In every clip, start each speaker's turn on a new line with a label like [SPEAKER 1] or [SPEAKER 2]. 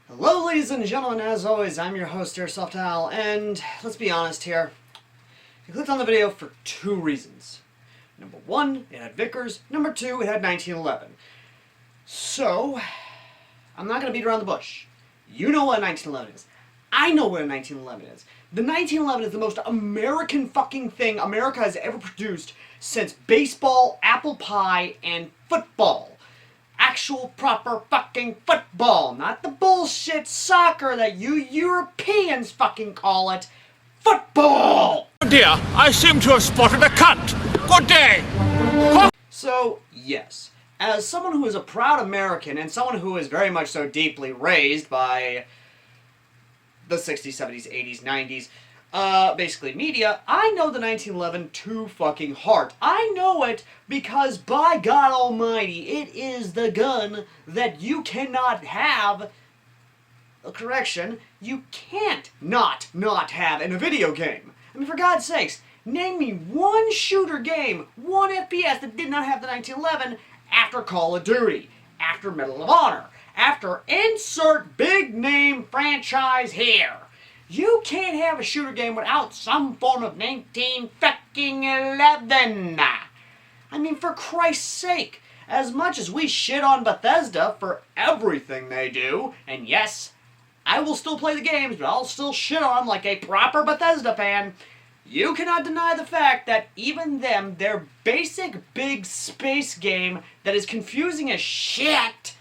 [SPEAKER 1] Hello ladies and gentlemen, as always, I'm your host, AirsoftAL, and let's be honest here, I clicked on the video for two reasons. Number one, it had Vickers. Number two, it had 1911. So, I'm not going to beat around the bush. You know what a 1911 is. I know what a 1911 is. The 1911 is the most American fucking thing America has ever produced since baseball, apple pie, and football. Actual proper fucking football, not the bullshit soccer that you Europeans fucking call it. Football!
[SPEAKER 2] Oh dear, I seem to have spotted a cunt. Good day.
[SPEAKER 1] So, yes, as someone who is a proud American and someone who is very much so deeply raised by the 60s, 70s, 80s, 90s, basically media, I know the 1911 to fucking heart. I know it because, by God almighty, it is the gun that you cannot have, correction, you can't not have in a video game. I mean, for God's sakes, name me one shooter game, one FPS that did not have the 1911 after Call of Duty, after Medal of Honor, after insert big name franchise here. You can't have a shooter game without some form of 1911. I mean, for Christ's sake, as much as we shit on Bethesda for everything they do, and yes, I will still play the games, but I'll still shit on them like a proper Bethesda fan, you cannot deny the fact that even them, their basic big space game that is confusing as shit,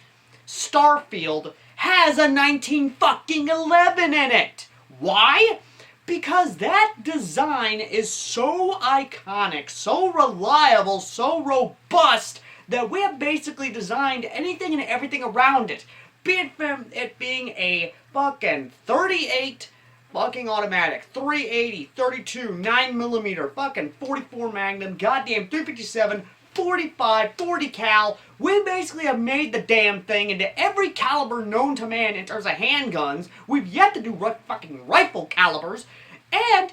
[SPEAKER 1] Starfield, has a 1911 in it. Why? Because that design is so iconic, so reliable, so robust, that we have basically designed anything and everything around it. Be it from it being a fucking 38 fucking automatic, 380, 32, 9mm, fucking 44 Magnum, goddamn 357, 45, 40 cal. We basically have made the damn thing into every caliber known to man in terms of handguns. We've yet to do fucking rifle calibers. And,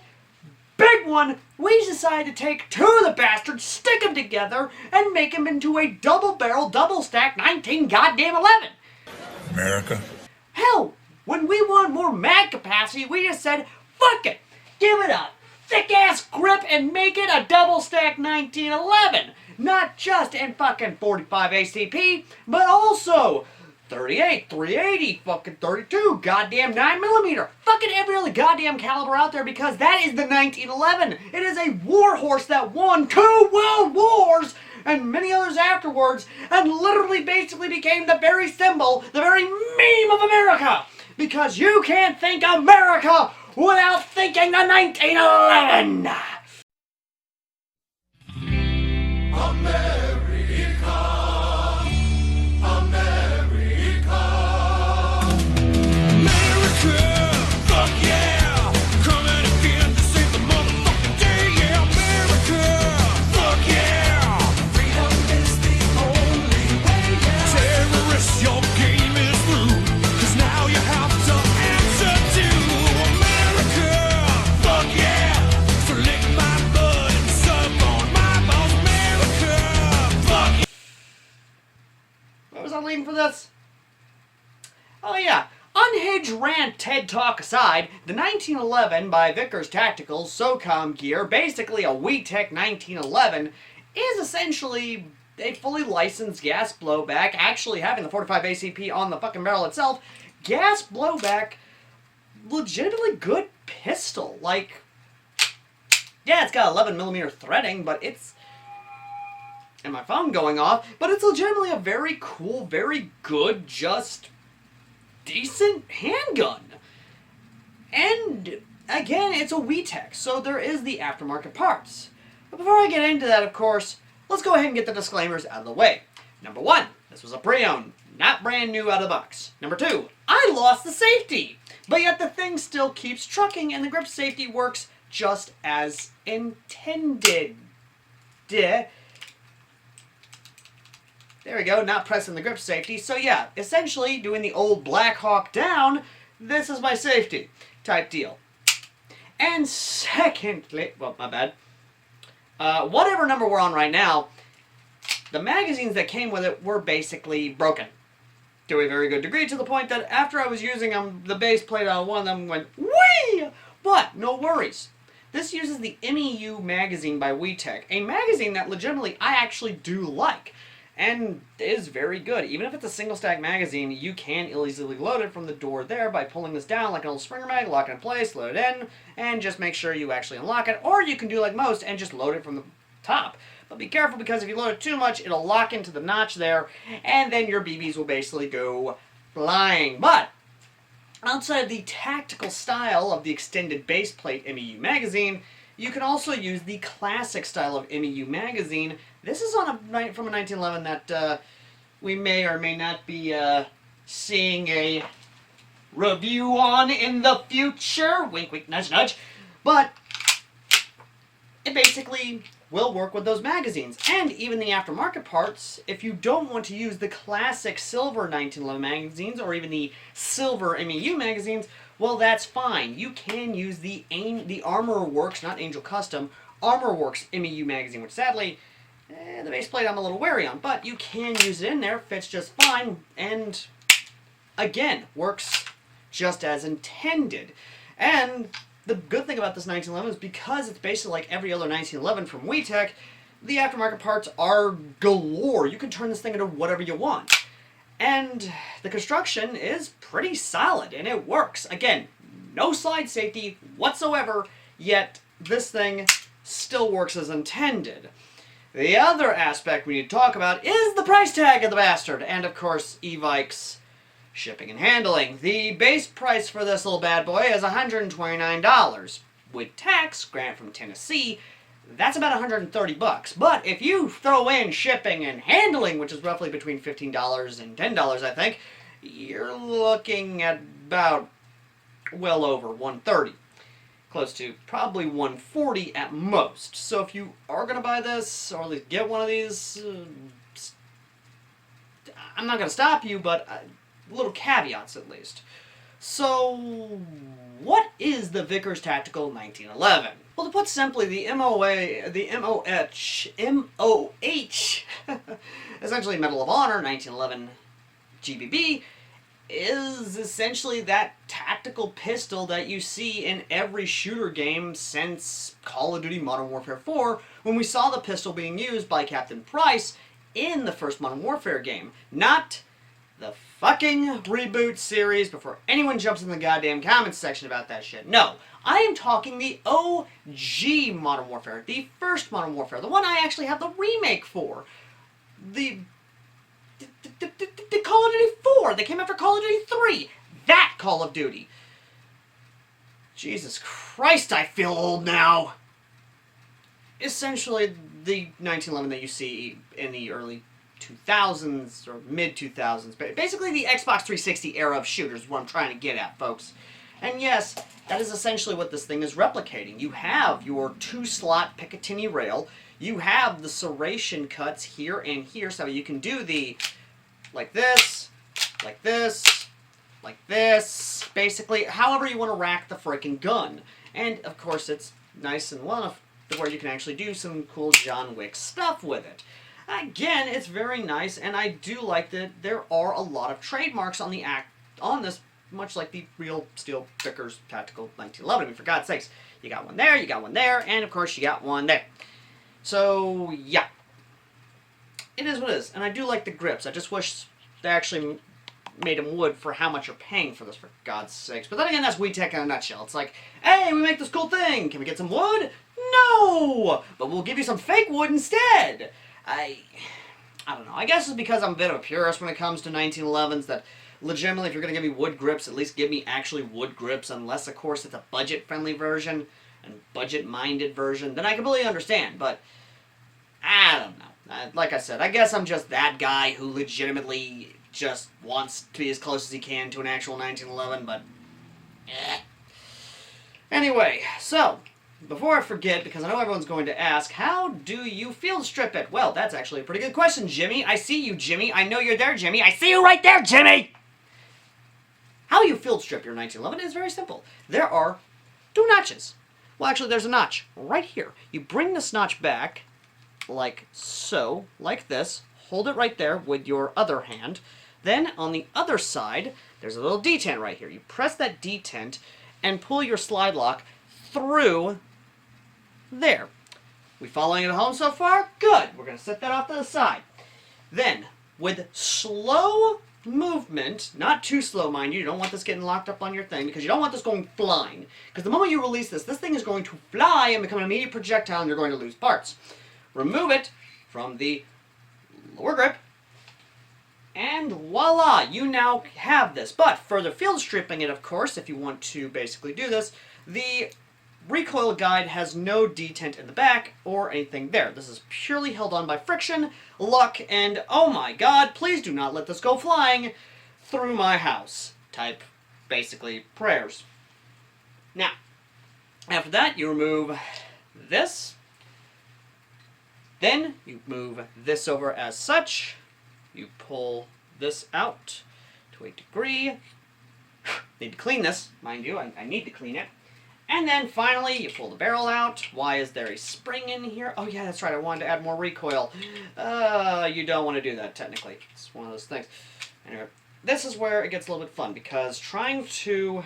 [SPEAKER 1] big one, we decided to take two of the bastards, stick them together, and make them into a double-barrel, double-stack 19 goddamn 11.
[SPEAKER 2] America.
[SPEAKER 1] Hell, when we want more mag capacity, we just said, fuck it, give it a thick-ass grip and make it a double-stack 1911. Not just in fucking 45 ACP, but also 38, 380, fucking 32, goddamn 9mm, fucking every other goddamn caliber out there, because that is the 1911. It is a war horse that won 2 world wars and many others afterwards, and literally basically became the very symbol, the very meme of America. Because you can't think America without thinking the 1911. Where was I leading for this? Oh yeah, unhinged rant TED Talk aside, the 1911 by Vickers Tacticals Socom gear, basically a WeTech 1911, is essentially a fully licensed gas blowback, actually having the 45 ACP on the fucking barrel itself, gas blowback, legitimately good pistol. Like, yeah, it's got 11mm threading, but it's, and my phone going off, but it's legitimately a very cool, very good, just decent handgun. And again, it's a WeTech, so there is the aftermarket parts. But before I get into that, of course, let's go ahead and get the disclaimers out of the way. Number one, this was a pre-owned, not brand new out of the box. Number two, I lost the safety, but yet the thing still keeps trucking and the grip safety works just as intended. There we go, not pressing the grip safety. So yeah, essentially doing the old Black Hawk down, this is my safety type deal. And secondly, well, my bad. Whatever number we're on right now, the magazines that came with it were basically broken. to a very good degree, to the point that after I was using them, the base plate on one of them went whee! But no worries. This uses the MEU magazine by WeTech, a magazine that legitimately I actually do like, and is very good. Even if it's a single stack magazine, you can easily load it from the door there by pulling this down like an old Springer mag, lock it in place, load it in, and just make sure you actually unlock it. Or you can do like most and just load it from the top. But be careful, because if you load it too much, it'll lock into the notch there, and then your BBs will basically go flying. But outside of the tactical style of the extended base plate MEU magazine, you can also use the classic style of MEU magazine. This is on from a 1911 that we may or may not be seeing a review on in the future. Wink, wink, nudge, nudge. But it basically will work with those magazines. And even the aftermarket parts, if you don't want to use the classic silver 1911 magazines or even the silver MEU magazines, well, that's fine. You can use the Armor Works, not Angel Custom, Armor Works MEU magazine, which sadly, the base plate I'm a little wary on, but you can use it in there, fits just fine, and again, works just as intended. And the good thing about this 1911 is because it's basically like every other 1911 from WeTech, the aftermarket parts are galore. You can turn this thing into whatever you want. And the construction is pretty solid, and it works. Again, no slide safety whatsoever, yet this thing still works as intended. The other aspect we need to talk about is the price tag of the bastard, and of course, Evike's shipping and handling. The base price for this little bad boy is $129. With tax, grant from Tennessee, that's about $130. But if you throw in shipping and handling, which is roughly between $15 and $10, I think, you're looking at about well over $130. Close to probably $140 at most. So if you are going to buy this, or at least get one of these, I'm not going to stop you, but little caveats at least. So, what is the Vickers Tactical 1911? Well, to put simply, the MOH, essentially Medal of Honor 1911 GBB, is essentially that tactical pistol that you see in every shooter game since Call of Duty Modern Warfare 4, when we saw the pistol being used by Captain Price in the first Modern Warfare game. Not the fucking reboot series before anyone jumps in the goddamn comments section about that shit. No, I am talking the OG Modern Warfare, the first Modern Warfare, the one I actually have the remake for. The Call of Duty 4, they came after Call of Duty 3, that Call of Duty. Jesus Christ, I feel old now. Essentially, the 1911 that you see in the early 2000s or mid-2000s. Basically the Xbox 360 era of shooters is what I'm trying to get at, folks. And yes, that is essentially what this thing is replicating. You have your 2-slot Picatinny rail. You have the serration cuts here and here, so you can do the like this, like this, like this. Basically, however you want to rack the frickin' gun. And, of course, it's nice and well enough to where you can actually do some cool John Wick stuff with it. Again, it's very nice, and I do like that there are a lot of trademarks on this, much like the real steel Vickers Tactical 1911. I mean, for God's sakes, you got one there, and of course you got one there. So, yeah. It is what it is, and I do like the grips. I just wish they actually made them wood for how much you're paying for this, for God's sakes. But then again, that's WeTech in a nutshell. It's like, hey, we make this cool thing. Can we get some wood? No! But we'll give you some fake wood instead. I don't know. I guess it's because I'm a bit of a purist when it comes to 1911s, that legitimately, if you're going to give me wood grips, at least give me actually wood grips, unless, of course, it's a budget-friendly version and budget-minded version, then I completely understand, but I don't know. Like I said, I guess I'm just that guy who legitimately just wants to be as close as he can to an actual 1911, but Anyway, so, before I forget, because I know everyone's going to ask, how do you field strip it? Well, that's actually a pretty good question, Jimmy. I see you, Jimmy. I know you're there, Jimmy. I see you right there, Jimmy! How you field strip your 1911 is very simple. There are 2 notches. Well, actually, there's a notch right here. You bring this notch back, like so, like this. Hold it right there with your other hand. Then on the other side, there's a little detent right here. You press that detent and pull your slide lock through there. We following it at home so far? Good. We're going to set that off to the side. Then, with slow movement, not too slow, mind you, you don't want this getting locked up on your thing because you don't want this going flying. Because the moment you release this, this thing is going to fly and become an immediate projectile and you're going to lose parts. Remove it from the lower grip, and voila, you now have this. But further field stripping it, of course, if you want to basically do this, the recoil guide has no detent in the back or anything there. This is purely held on by friction, luck, and oh my god, please do not let this go flying through my house type, basically, prayers. Now, after that, you remove this. Then you move this over as such. You pull this out to a degree. Need to clean this, mind you. I need to clean it. And then finally, you pull the barrel out. Why is there a spring in here? Oh yeah, that's right. I wanted to add more recoil. You don't want to do that, technically. It's one of those things. Anyway, this is where it gets a little bit fun, because trying to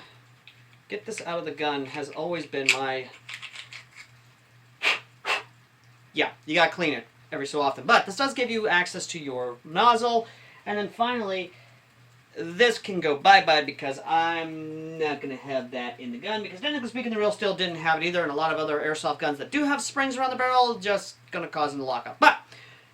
[SPEAKER 1] get this out of the gun has always been my... Yeah, you gotta clean it every so often. But this does give you access to your nozzle. And then finally, this can go bye-bye because I'm not going to have that in the gun. Because technically speaking, the real steel didn't have it either. And a lot of other airsoft guns that do have springs around the barrel, just going to cause them to lock up. But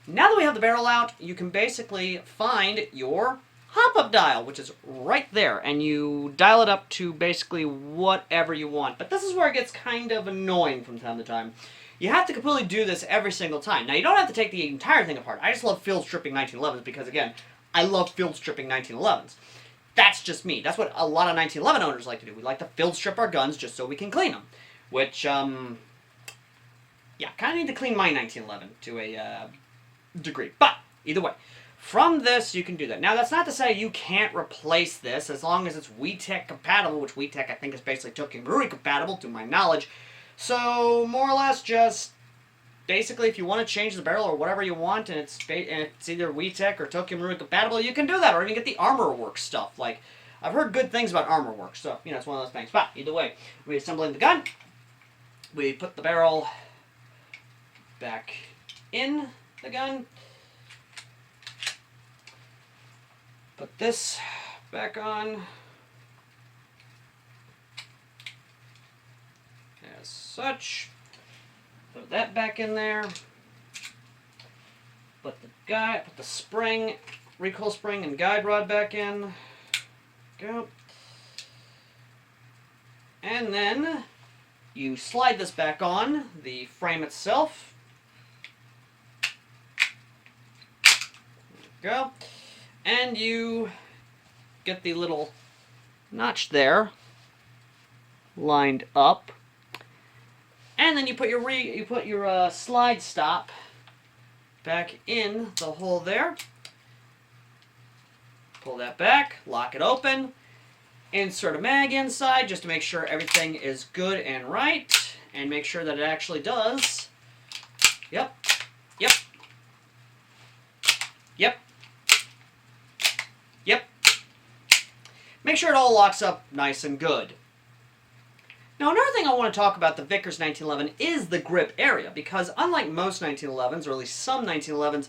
[SPEAKER 1] now that we have the barrel out, you can basically find your hop-up dial, which is right there. And you dial it up to basically whatever you want. But this is where it gets kind of annoying from time to time. You have to completely do this every single time. Now, you don't have to take the entire thing apart. I just love field stripping 1911s because, again, I love field stripping 1911s. That's just me. That's what a lot of 1911 owners like to do. We like to field strip our guns just so we can clean them. Which, yeah, kind of need to clean my 1911 to a degree. But, either way, from this, you can do that. Now, that's not to say you can't replace this as long as it's WeTech compatible, which WeTech, I think, is basically Tokyo Brewery compatible, to my knowledge. So, more or less, just basically, if you want to change the barrel or whatever you want, and it's either WeTech or Tokyo Marui compatible, you can do that, or even get the ArmorWorks stuff. Like, I've heard good things about ArmorWorks, so, you know, it's one of those things. But, either way, we assemble the gun, we put the barrel back in the gun, put this back on, as such. Put that back in there. Put the spring, recoil spring, and guide rod back in. Go. And then you slide this back on the frame itself. There you go. And you get the little notch there lined up. And then you put your slide stop back in the hole there. Pull that back, lock it open, insert a mag inside just to make sure everything is good and right, and make sure that it actually does. Yep. Yep. Yep. Yep. Make sure it all locks up nice and good. Now, another thing I want to talk about the Vickers 1911 is the grip area, because unlike most 1911s, or at least some 1911s,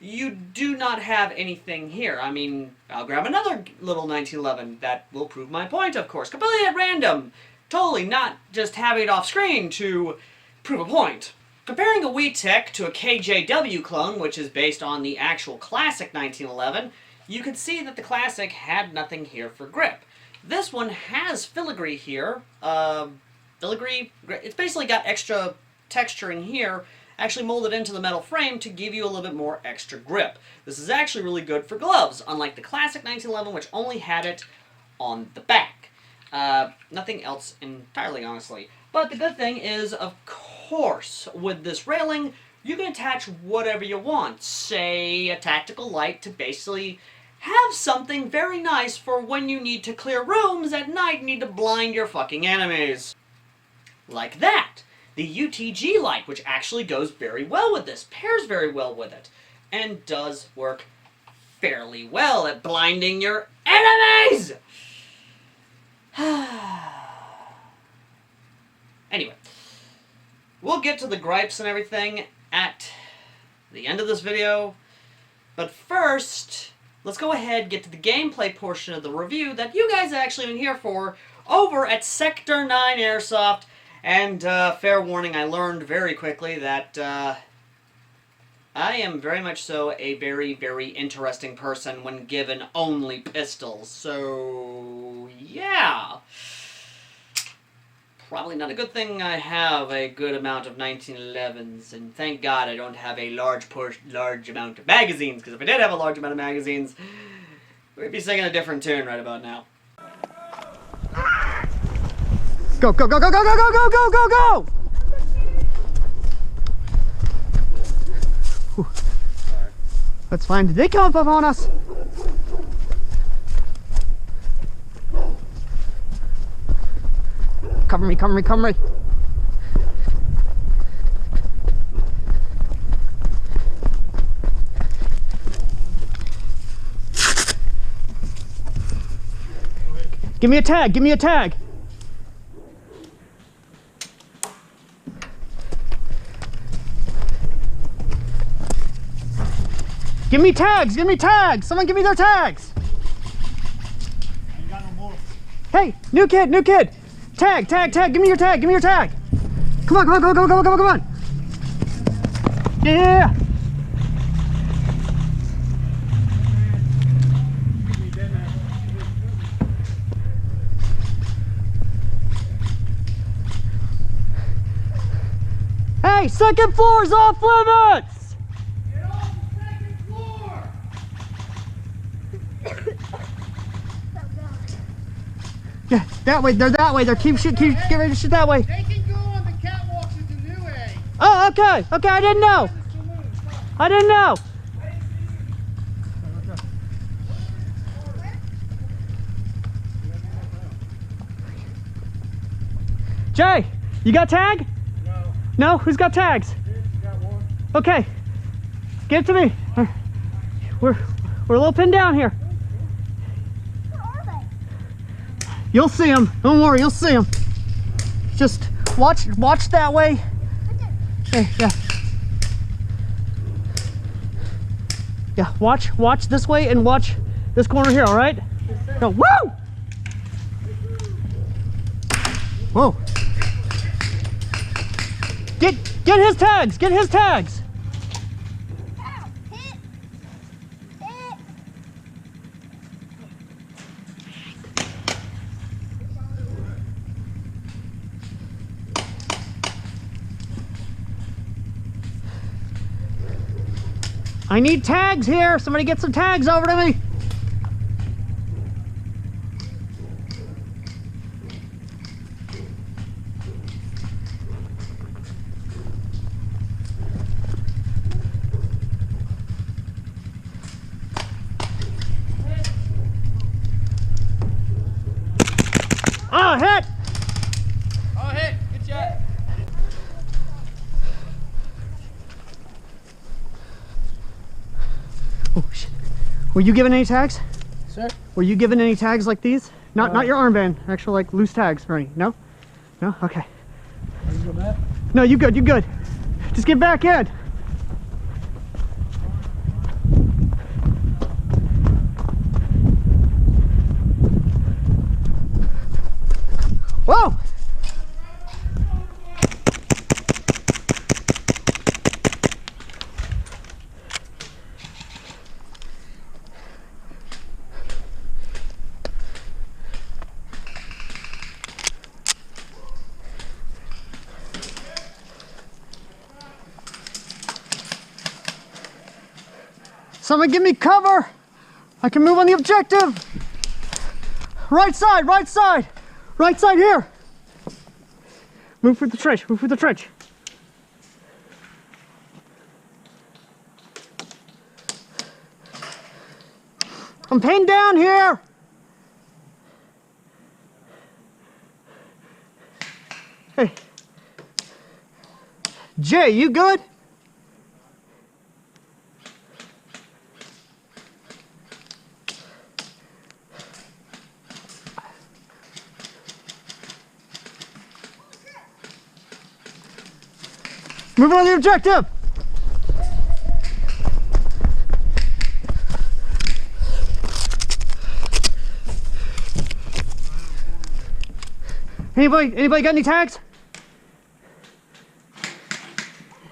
[SPEAKER 1] you do not have anything here. I mean, I'll grab another little 1911 that will prove my point, of course, completely at random, totally not just having it off screen to prove a point. Comparing a WeTech to a KJW clone, which is based on the actual classic 1911, you can see that the classic had nothing here for grip. This one has filigree here. Filigree, it's basically got extra texture in here, actually molded into the metal frame to give you a little bit more extra grip. This is actually really good for gloves, unlike the classic 1911, which only had it on the back. Nothing else entirely, honestly. But the good thing is, of course, with this railing, you can attach whatever you want. Say, a tactical light to basically have something very nice for when you need to clear rooms at night and need to blind your fucking enemies. Like that. The UTG light, which actually goes very well with this, pairs very well with it, and does work fairly well at blinding your enemies! Anyway, we'll get to the gripes and everything at the end of this video, but first, let's go ahead and get to the gameplay portion of the review that you guys have actually been here for over at Sector 9 Airsoft. And fair warning, I learned very quickly that I am very much so a very, very interesting person when given only pistols. So, yeah. Probably not a good thing I have a good amount of 1911s, and thank God I don't have a large amount of magazines, because if I did have a large amount of magazines, we'd be singing a different tune right about now.
[SPEAKER 3] Go, go, go, go, go, go, go, go, go, go, go! Whew. That's fine. Did they come up on us? Cover me, cover me, cover me. Give me a tag, give me a tag. Give me tags, give me tags. Someone give me their tags.
[SPEAKER 2] I ain't got no more.
[SPEAKER 3] Hey, new kid, new kid. Tag, tag, tag, give me your tag, give me your tag. Come on, come on, come on, come on, come on, come on. Yeah. Hey, second floor is off limits.
[SPEAKER 2] Get off the second floor!
[SPEAKER 3] Yeah, that way, they're that way. They're keep get ready to shoot that way.
[SPEAKER 2] They can go on the catwalks at the new A.
[SPEAKER 3] Oh, okay, okay, I didn't know. I didn't know. Jay, you got tag?
[SPEAKER 2] No.
[SPEAKER 3] No? Who's got tags?
[SPEAKER 2] Got one.
[SPEAKER 3] Okay, give it to me. We're a little pinned down here.
[SPEAKER 4] Where are they?
[SPEAKER 3] You'll see them. Don't worry, you'll see them. Just watch that way. Okay, yeah. Yeah, watch this way and watch this corner here, all right? Go, woo! Whoa. Get his tags, get his tags.
[SPEAKER 4] Ow! Hit! Hit!
[SPEAKER 3] I need tags here. Somebody get some tags over to me. Oh, hit!
[SPEAKER 2] Oh, hit. Good shot.
[SPEAKER 3] Oh, shit. Were you given any tags?
[SPEAKER 2] Sir?
[SPEAKER 3] Were you given any tags like these? Not your armband, actual like loose tags or any? No? No? Okay.
[SPEAKER 2] Are you go back?
[SPEAKER 3] No, you good, you good. Just get back in. Whoa! Someone give me cover. I can move on the objective. Right side, right side. Right side here. Move through the trench, move through the trench. I'm pinned down here. Hey. Jay, you good? Moving on the objective. Anybody got any tags?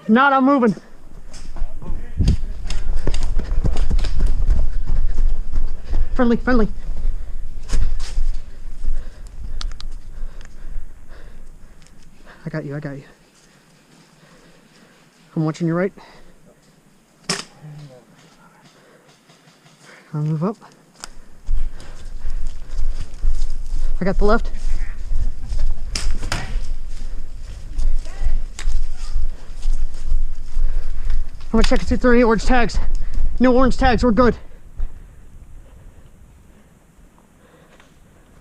[SPEAKER 3] Not, I'm moving. Friendly. I got you. I'm watching you right. I'll move up. I got the left. I'm gonna check and see if there are any orange tags. No orange tags, we're good.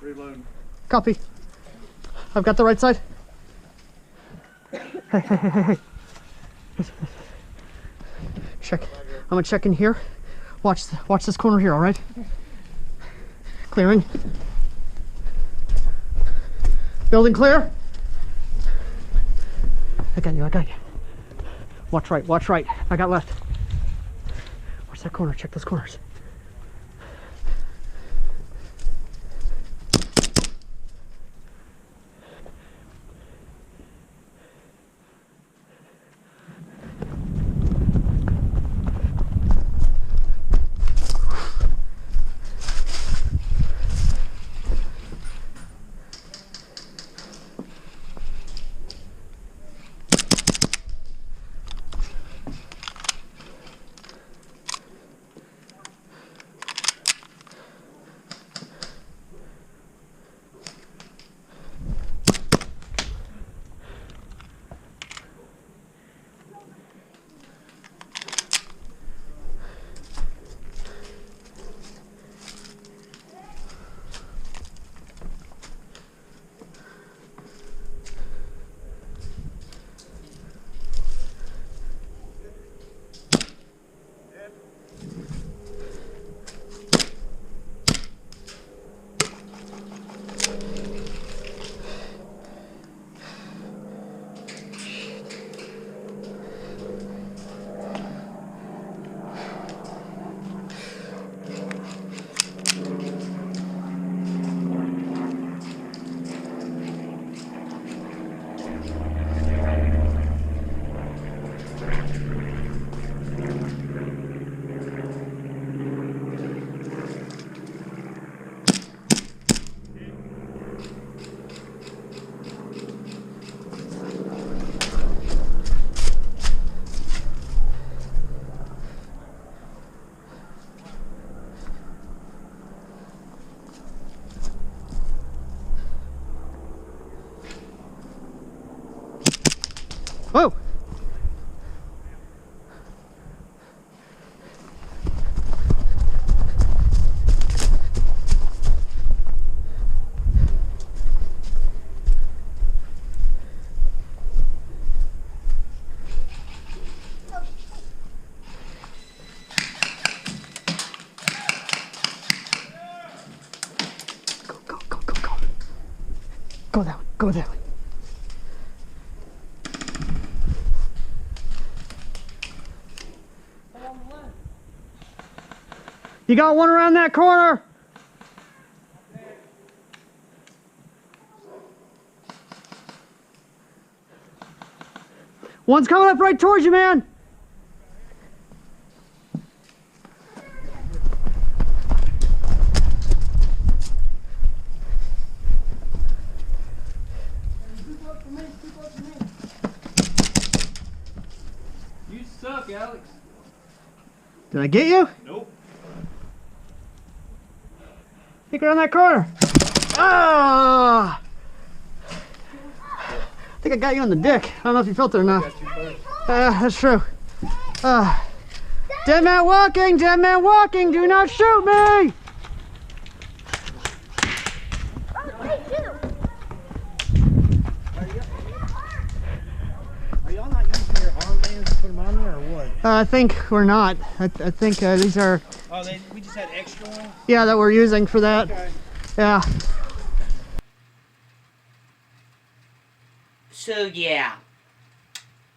[SPEAKER 1] Reload.
[SPEAKER 3] Copy. I've got the right side. Hey. Check. I'm gonna check in here. Watch this corner here, all right? Clearing. Building clear. I got you. Watch right. I got left. Watch that corner. Check those corners. Whoa! Go that way. You got one around that corner. One's coming up right towards you, man.
[SPEAKER 1] You suck, Alex.
[SPEAKER 3] Did I get you?
[SPEAKER 1] Nope.
[SPEAKER 3] Think around that corner. Ah! I think I got you on the dick. I don't know if you felt it or not. That's true. Dead man walking, do not shoot me!
[SPEAKER 5] Are y'all not using your armbands to put them on there or what?
[SPEAKER 3] I think we're not. I think these are,
[SPEAKER 5] Oh, we just had extra ones?
[SPEAKER 3] yeah, that we're using for that.
[SPEAKER 5] Okay.
[SPEAKER 3] Yeah.
[SPEAKER 1] So yeah,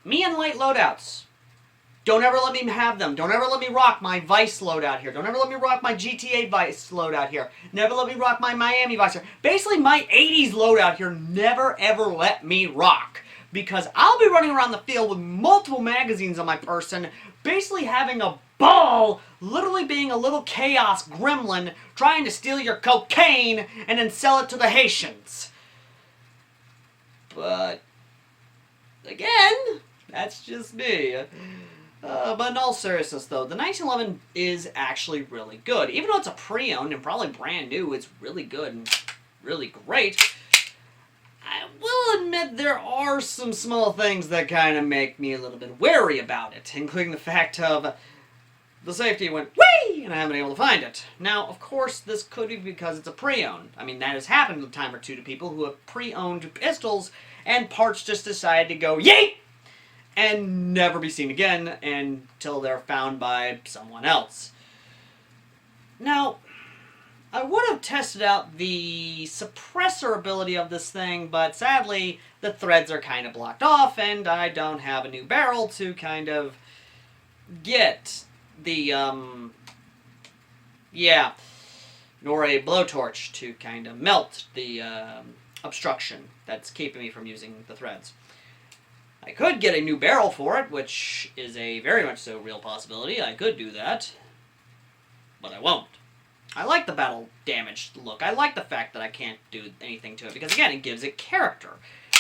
[SPEAKER 1] Me and light loadouts. Don't ever let me have them. Don't ever let me rock my Vice loadout here. Don't ever let me rock my GTA Vice loadout here. Never let me rock my Miami Vice here. Basically, my 80s loadout here, never ever let me rock. Because I'll be running around the field with multiple magazines on my person, basically having a ball, literally being a little chaos gremlin, trying to steal your cocaine and then sell it to the Haitians. But, again, that's just me. But in all seriousness, though, the 1911 is actually really good. Even though it's a pre-owned and probably brand new, it's really good and really great. I will admit there are some small things that kind of make me a little bit wary about it, including the fact of the safety went whee, and I haven't been able to find it. Now, of course, this could be because it's a pre-owned. I mean, that has happened a time or two to people who have pre-owned pistols, and parts just decide to go yeet! And never be seen again until they're found by someone else. Now, I would have tested out the suppressor ability of this thing, but sadly, the threads are kind of blocked off, and I don't have a new barrel to kind of get the, nor a blowtorch to kind of melt the obstruction that's keeping me from using the threads. I could get a new barrel for it, which is a very much so real possibility. I could do that, but I won't. I like the battle damaged look. I like the fact that I can't do anything to it, because again, it gives it character.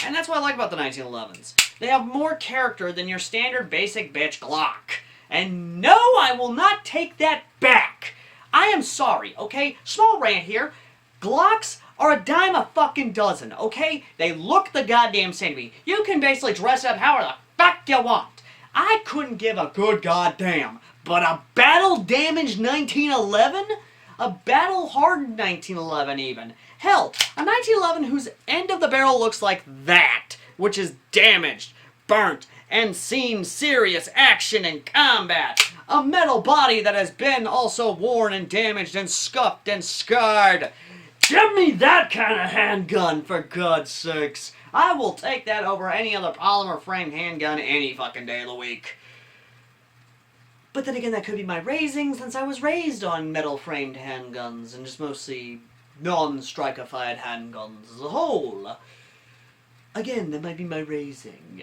[SPEAKER 1] And that's what I like about the 1911s. They have more character than your standard basic bitch Glock. And no, I will not take that back. I am sorry, okay? Small rant here. Glocks are a dime a fucking dozen, okay? They look the goddamn same to me. You can basically dress up however the fuck you want. I couldn't give a good goddamn. But a battle-damaged 1911? A battle-hardened 1911 even. Hell, a 1911 whose end of the barrel looks like that, which is damaged, burnt, and seen serious action and combat. A metal body that has been also worn and damaged and scuffed and scarred. Give me that kind of handgun, for God's sakes. I will take that over any other polymer-framed handgun any fucking day of the week. But then again, that could be my raising, since I was raised on metal-framed handguns, and just mostly non-strikerified handguns as a whole. Again, that might be my raising.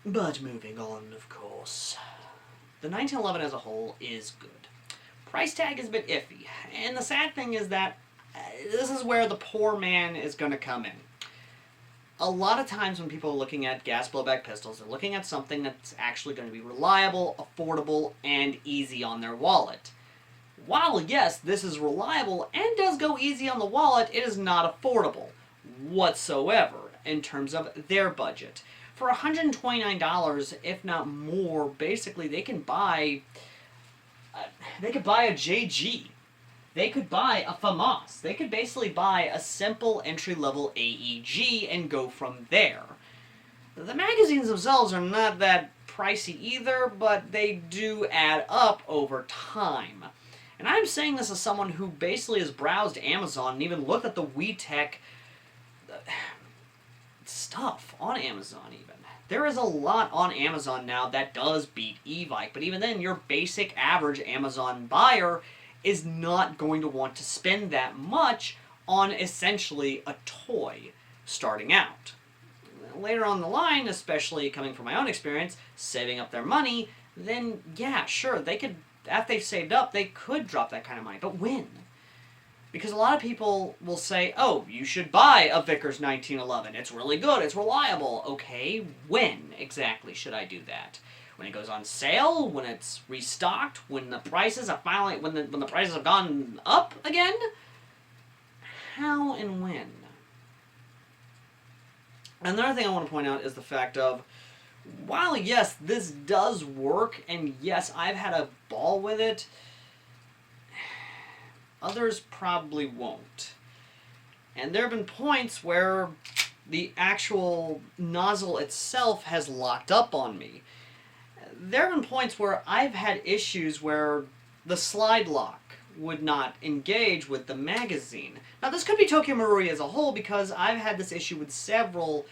[SPEAKER 1] But moving on, of course. The 1911 as a whole is good. Price tag is a bit iffy, and the sad thing is that this is where the poor man is going to come in. A lot of times when people are looking at gas blowback pistols, they're looking at something that's actually going to be reliable, affordable, and easy on their wallet. While, yes, this is reliable and does go easy on the wallet, it is not affordable whatsoever in terms of their budget. For $129, if not more, basically they could buy a JG. They could buy a FAMAS. They could basically buy a simple entry-level AEG and go from there. The magazines themselves are not that pricey either, but they do add up over time. And I'm saying this as someone who basically has browsed Amazon and even looked at the WeTech stuff on Amazon even. There is a lot on Amazon now that does beat e-bike, but even then, your basic average Amazon buyer is not going to want to spend that much on essentially a toy starting out. Later on the line, especially coming from my own experience, saving up their money, then yeah, sure, they could, after they've saved up, they could drop that kind of money. But when? Because a lot of people will say, oh, you should buy a Vickers 1911. It's really good, it's reliable. Okay, when exactly should I do that? When it goes on sale, when it's restocked, when the prices are finally, when the prices have gone up again? How and when? Another thing I want to point out is the fact of, while yes, this does work, and yes, I've had a ball with it, others probably won't. And there have been points where the actual nozzle itself has locked up on me. There have been points where I've had issues where the slide lock would not engage with the magazine. Now this could be Tokyo Marui as a whole, because I've had this issue with several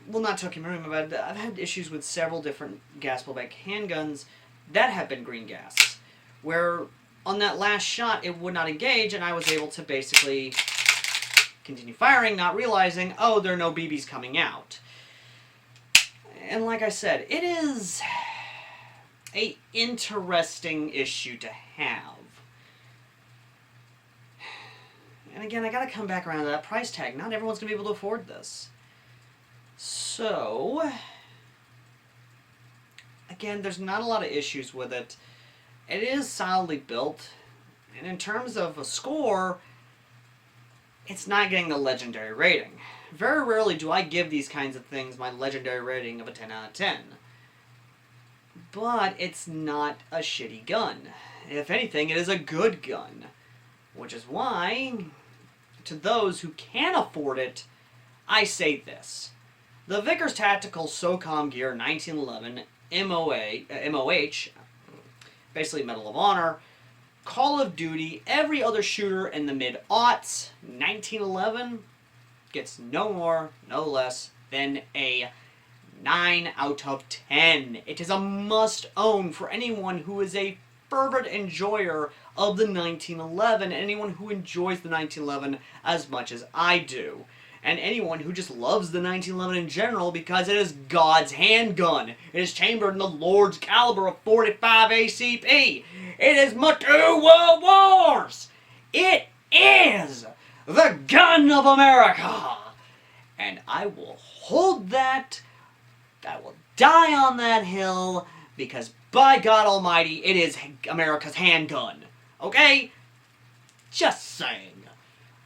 [SPEAKER 1] well, not Tokimaruma, but I've had issues with several different gas blowback handguns that have been green gas, where on that last shot it would not engage, and I was able to basically continue firing, not realizing, oh, there are no BBs coming out. And like I said, it is a interesting issue to have. And again, I gotta come back around to that price tag. Not everyone's gonna be able to afford this. So, again, there's not a lot of issues with it. It is solidly built, and in terms of a score, it's not getting the legendary rating. Very rarely do I give these kinds of things my legendary rating of a 10 out of 10. But it's not a shitty gun. If anything, it is a good gun. Which is why, to those who can afford it, I say this. The Vickers Tactical Socom Gear 1911 MOH, basically Medal of Honor, Call of Duty, every other shooter in the mid-aughts, 1911, gets no more, no less than a 9 out of 10. It is a must-own for anyone who is a fervent enjoyer of the 1911, anyone who enjoys the 1911 as much as I do. And anyone who just loves the 1911 in general because it is God's handgun. It is chambered in the Lord's caliber of 45 ACP. It is my 2 World Wars. It is the gun of America. And I will hold that. I will die on that hill because by God Almighty, it is America's handgun. Okay? Just saying.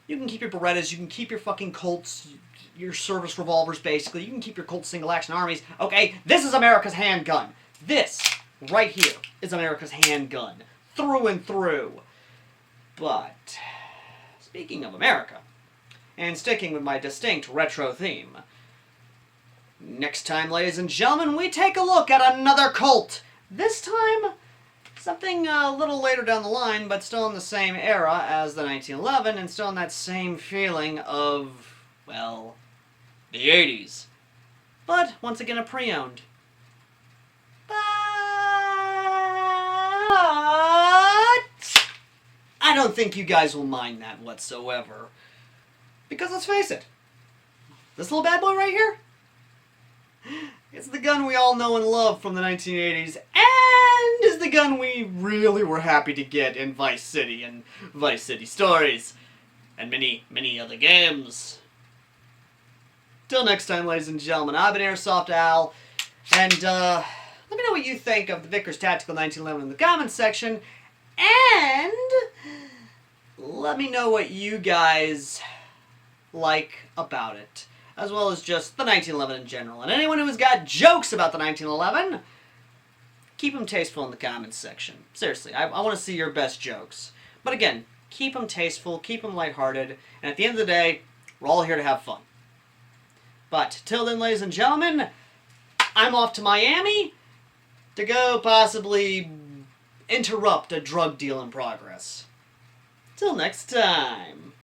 [SPEAKER 1] You can keep your Berettas, you can keep your fucking Colts, your service revolvers, basically. You can keep your Colt single-action armies. Okay, this is America's handgun. This, right here, is America's handgun. Through and through. But, speaking of America, and sticking with my distinct retro theme, next time, ladies and gentlemen, we take a look at another Colt. This time, something a little later down the line, but still in the same era as the 1911, and still in that same feeling of, well, the 80s. But, once again, a pre-owned. But I don't think you guys will mind that whatsoever. Because let's face it, this little bad boy right here, it's the gun we all know and love from the 1980s, and is the gun we really were happy to get in Vice City and Vice City Stories, and many, many other games. Till next time, ladies and gentlemen, I've been AirsoftAL, and let me know what you think of the Vickers Tactical 1911 in the comments section, and let me know what you guys like about it, as well as just the 1911 in general. And anyone who has got jokes about the 1911, keep them tasteful in the comments section. Seriously, I want to see your best jokes. But again, keep them tasteful, keep them lighthearted, and at the end of the day, we're all here to have fun. But till then, ladies and gentlemen, I'm off to Miami to go possibly interrupt a drug deal in progress. Till next time.